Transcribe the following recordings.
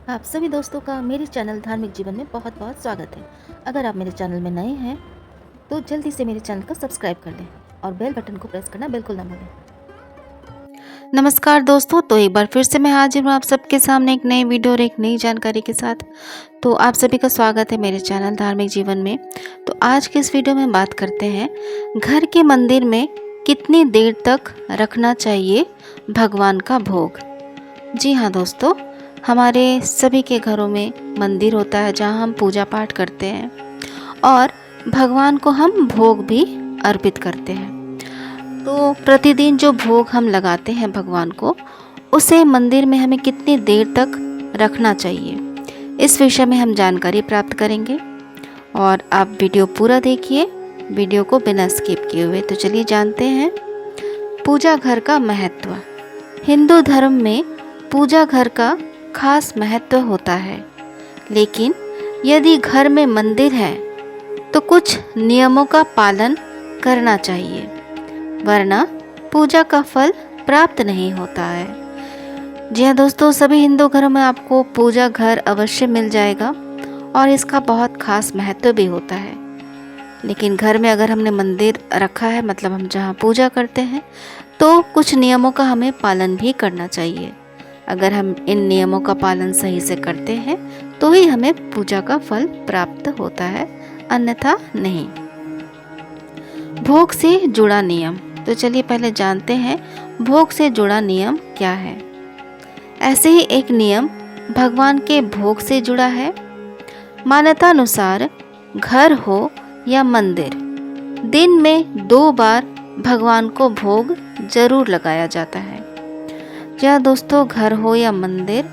आप सभी दोस्तों का मेरे चैनल धार्मिक जीवन में बहुत बहुत स्वागत है। अगर आप मेरे चैनल में नए हैं तो जल्दी से मेरे चैनल को सब्सक्राइब कर लें और बेल बटन को प्रेस करना बिल्कुल ना भूलें। नमस्कार दोस्तों, तो एक बार फिर से मैं हाजिर हूँ आप सबके सामने एक नई वीडियो और एक नई जानकारी के साथ। तो आप सभी का स्वागत है मेरे चैनल धार्मिक जीवन में। तो आज के इस वीडियो में बात करते हैं घर के मंदिर में कितनी देर तक रखना चाहिए भगवान का भोग। जी हाँ दोस्तों, हमारे सभी के घरों में मंदिर होता है जहाँ हम पूजा पाठ करते हैं और भगवान को हम भोग भी अर्पित करते हैं। तो प्रतिदिन जो भोग हम लगाते हैं भगवान को, उसे मंदिर में हमें कितनी देर तक रखना चाहिए, इस विषय में हम जानकारी प्राप्त करेंगे। और आप वीडियो पूरा देखिए, वीडियो को बिना स्किप किए हुए। तो चलिए जानते हैं पूजा घर का महत्व। हिंदू धर्म में पूजा घर का खास महत्व होता है, लेकिन यदि घर में मंदिर है तो कुछ नियमों का पालन करना चाहिए, वरना पूजा का फल प्राप्त नहीं होता है। जी हाँ दोस्तों, सभी हिंदू घरों में आपको पूजा घर अवश्य मिल जाएगा और इसका बहुत खास महत्व भी होता है। लेकिन घर में अगर हमने मंदिर रखा है, मतलब हम जहाँ पूजा करते हैं, तो कुछ नियमों का हमें पालन भी करना चाहिए। अगर हम इन नियमों का पालन सही से करते हैं तो ही हमें पूजा का फल प्राप्त होता है, अन्यथा नहीं। भोग से जुड़ा नियम। तो चलिए पहले जानते हैं भोग से जुड़ा नियम क्या है। ऐसे ही एक नियम भगवान के भोग से जुड़ा है। मान्यता अनुसार घर हो या मंदिर, दिन में 2 बार भगवान को भोग जरूर लगाया जाता है। या दोस्तों, घर हो या मंदिर,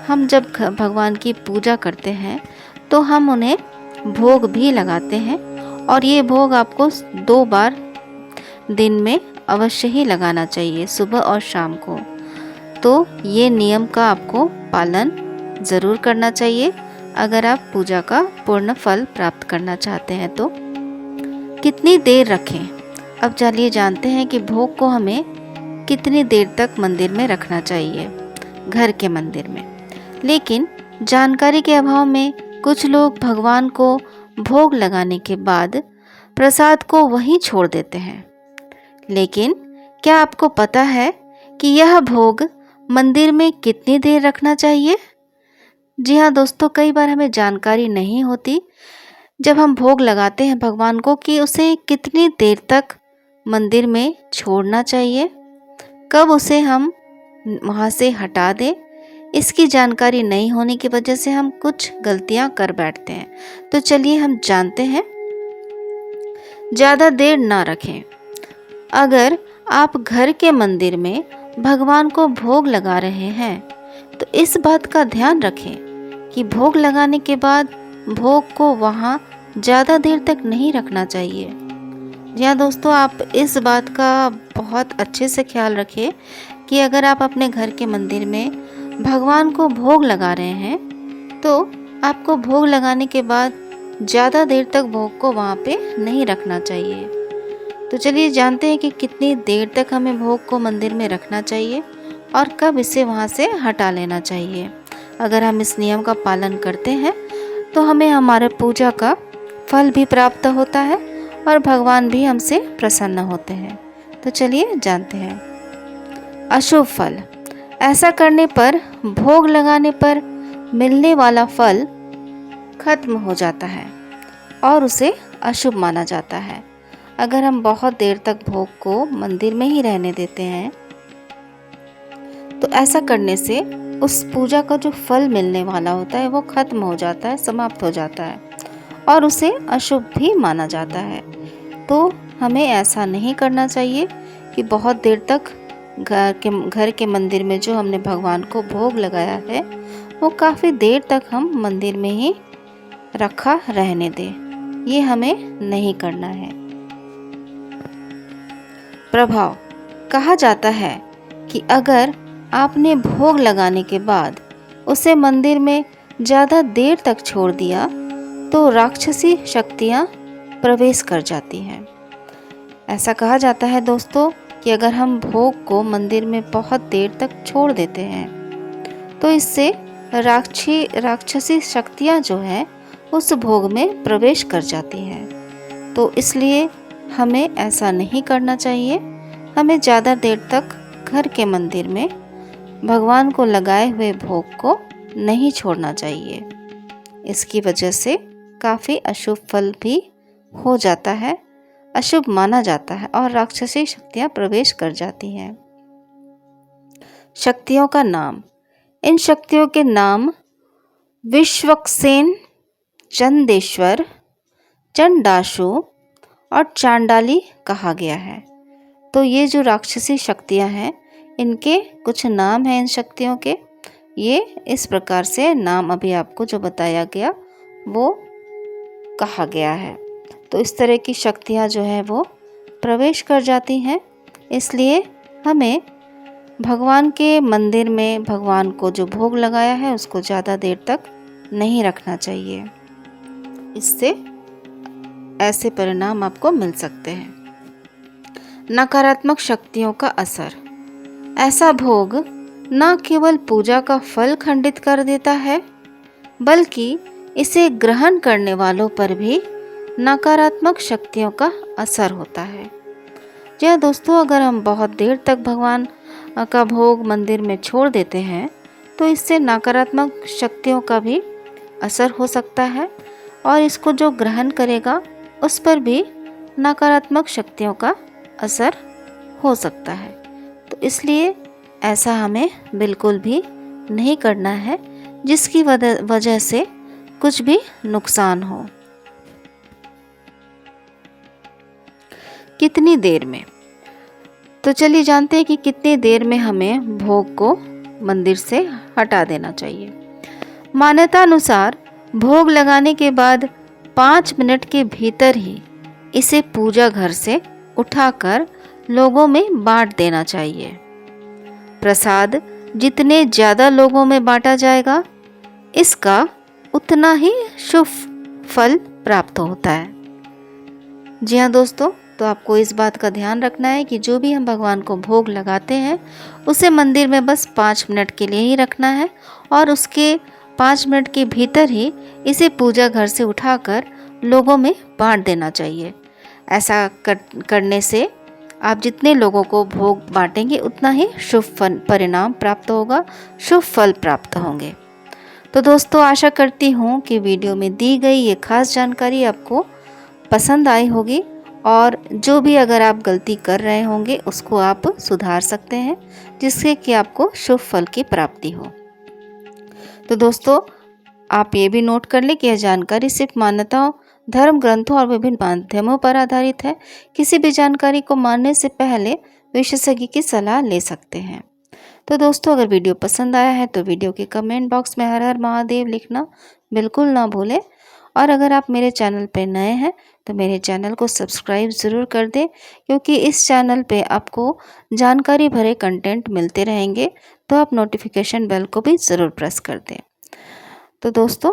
हम जब भगवान की पूजा करते हैं तो हम उन्हें भोग भी लगाते हैं और ये भोग आपको 2 बार दिन में अवश्य ही लगाना चाहिए, सुबह और शाम को। तो ये नियम का आपको पालन ज़रूर करना चाहिए अगर आप पूजा का पूर्ण फल प्राप्त करना चाहते हैं। तो कितनी देर रखें, अब चलिए जानते हैं कि भोग को हमें कितनी देर तक मंदिर में रखना चाहिए, घर के मंदिर में। लेकिन जानकारी के अभाव में कुछ लोग भगवान को भोग लगाने के बाद प्रसाद को वहीं छोड़ देते हैं। लेकिन क्या आपको पता है कि यह भोग मंदिर में कितनी देर रखना चाहिए? जी हाँ दोस्तों, कई बार हमें जानकारी नहीं होती जब हम भोग लगाते हैं भगवान को कि उसे कितनी देर तक मंदिर में छोड़ना चाहिए, कब उसे हम वहाँ से हटा दें। इसकी जानकारी नहीं होने की वजह से हम कुछ गलतियाँ कर बैठते हैं। तो चलिए हम जानते हैं। ज़्यादा देर ना रखें। अगर आप घर के मंदिर में भगवान को भोग लगा रहे हैं तो इस बात का ध्यान रखें कि भोग लगाने के बाद भोग को वहाँ ज़्यादा देर तक नहीं रखना चाहिए। या दोस्तों, आप इस बात का बहुत अच्छे से ख्याल रखें कि अगर आप अपने घर के मंदिर में भगवान को भोग लगा रहे हैं तो आपको भोग लगाने के बाद ज़्यादा देर तक भोग को वहाँ पे नहीं रखना चाहिए। तो चलिए जानते हैं कि कितनी देर तक हमें भोग को मंदिर में रखना चाहिए और कब इसे वहाँ से हटा लेना चाहिए। अगर हम इस नियम का पालन करते हैं तो हमें हमारे पूजा का फल भी प्राप्त होता है और भगवान भी हमसे प्रसन्न होते हैं। तो चलिए जानते हैं अशुभ फल। ऐसा करने पर, भोग लगाने पर मिलने वाला फल खत्म हो जाता है और उसे अशुभ माना जाता है। अगर हम बहुत देर तक भोग को मंदिर में ही रहने देते हैं तो ऐसा करने से उस पूजा का जो फल मिलने वाला होता है वो खत्म हो जाता है, समाप्त हो जाता है और उसे अशुभ भी माना जाता है। तो हमें ऐसा नहीं करना चाहिए कि बहुत देर तक घर के मंदिर में जो हमने भगवान को भोग लगाया है वो काफ़ी देर तक हम मंदिर में ही रखा रहने दें। ये हमें नहीं करना है। प्रभाव। कहा जाता है कि अगर आपने भोग लगाने के बाद उसे मंदिर में ज़्यादा देर तक छोड़ दिया तो राक्षसी शक्तियाँ प्रवेश कर जाती हैं। ऐसा कहा जाता है दोस्तों कि अगर हम भोग को मंदिर में बहुत देर तक छोड़ देते हैं तो इससे राक्षसी शक्तियाँ जो हैं उस भोग में प्रवेश कर जाती हैं। तो इसलिए हमें ऐसा नहीं करना चाहिए। हमें ज़्यादा देर तक घर के मंदिर में भगवान को लगाए हुए भोग को नहीं छोड़ना चाहिए। इसकी वजह से काफ़ी अशुभ फल भी हो जाता है, अशुभ माना जाता है और राक्षसी शक्तियाँ प्रवेश कर जाती हैं। शक्तियों का नाम। इन शक्तियों के नाम विश्वक्सेन, चंदेश्वर, चंडाशु और चांडाली कहा गया है। तो ये जो राक्षसी शक्तियाँ हैं, इनके कुछ नाम हैं इन शक्तियों के। ये इस प्रकार से नाम अभी आपको जो बताया गया वो कहा गया है। तो इस तरह की शक्तियाँ जो है वो प्रवेश कर जाती हैं। इसलिए हमें भगवान के मंदिर में भगवान को जो भोग लगाया है उसको ज़्यादा देर तक नहीं रखना चाहिए। इससे ऐसे परिणाम आपको मिल सकते हैं। नकारात्मक शक्तियों का असर। ऐसा भोग न केवल पूजा का फल खंडित कर देता है, बल्कि इसे ग्रहण करने वालों पर भी नकारात्मक शक्तियों का असर होता है। जी हाँ दोस्तों, अगर हम बहुत देर तक भगवान का भोग मंदिर में छोड़ देते हैं तो इससे नकारात्मक शक्तियों का भी असर हो सकता है और इसको जो ग्रहण करेगा उस पर भी नकारात्मक शक्तियों का असर हो सकता है। तो इसलिए ऐसा हमें बिल्कुल भी नहीं करना है जिसकी वजह से कुछ भी नुकसान हो। कितनी देर में? तो चलिए जानते हैं कि कितनी देर में हमें भोग को मंदिर से हटा देना चाहिए। मान्यता अनुसार भोग लगाने के बाद 5 मिनट के भीतर ही इसे पूजा घर से उठाकर लोगों में बांट देना चाहिए। प्रसाद जितने ज़्यादा लोगों में बांटा जाएगा, इसका उतना ही शुभ फल प्राप्त होता है। जी हाँ दोस्तों, तो आपको इस बात का ध्यान रखना है कि जो भी हम भगवान को भोग लगाते हैं उसे मंदिर में बस 5 मिनट के लिए ही रखना है और उसके 5 मिनट के भीतर ही इसे पूजा घर से उठाकर लोगों में बांट देना चाहिए। ऐसा करने से आप जितने लोगों को भोग बांटेंगे उतना ही शुभ परिणाम प्राप्त होगा, शुभ फल प्राप्त होंगे। तो दोस्तों, आशा करती हूँ कि वीडियो में दी गई ये खास जानकारी आपको पसंद आई होगी और जो भी अगर आप गलती कर रहे होंगे उसको आप सुधार सकते हैं, जिससे कि आपको शुभ फल की प्राप्ति हो। तो दोस्तों, आप ये भी नोट कर लें कि यह जानकारी सिर्फ मान्यताओं, धर्म ग्रंथों और विभिन्न माध्यमों पर आधारित है। किसी भी जानकारी को मानने से पहले विशेषज्ञ की सलाह ले सकते हैं। तो दोस्तों, अगर वीडियो पसंद आया है तो वीडियो के कमेंट बॉक्स में हर हर महादेव लिखना बिल्कुल ना भूलें और अगर आप मेरे चैनल पर नए हैं तो मेरे चैनल को सब्सक्राइब ज़रूर कर दें, क्योंकि इस चैनल पे आपको जानकारी भरे कंटेंट मिलते रहेंगे। तो आप नोटिफिकेशन बेल को भी ज़रूर प्रेस कर दें। तो दोस्तों,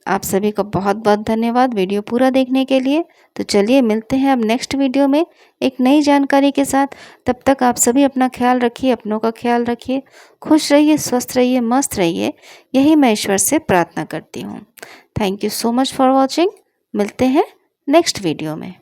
आप सभी का बहुत बहुत धन्यवाद वीडियो पूरा देखने के लिए। तो चलिए मिलते हैं अब नेक्स्ट वीडियो में एक नई जानकारी के साथ। तब तक आप सभी अपना ख्याल रखिए, अपनों का ख्याल रखिए, खुश रहिए, स्वस्थ रहिए, मस्त रहिए। यही मैं ईश्वर से प्रार्थना करती हूँ। Thank you so much for watching. मिलते हैं नेक्स्ट वीडियो में।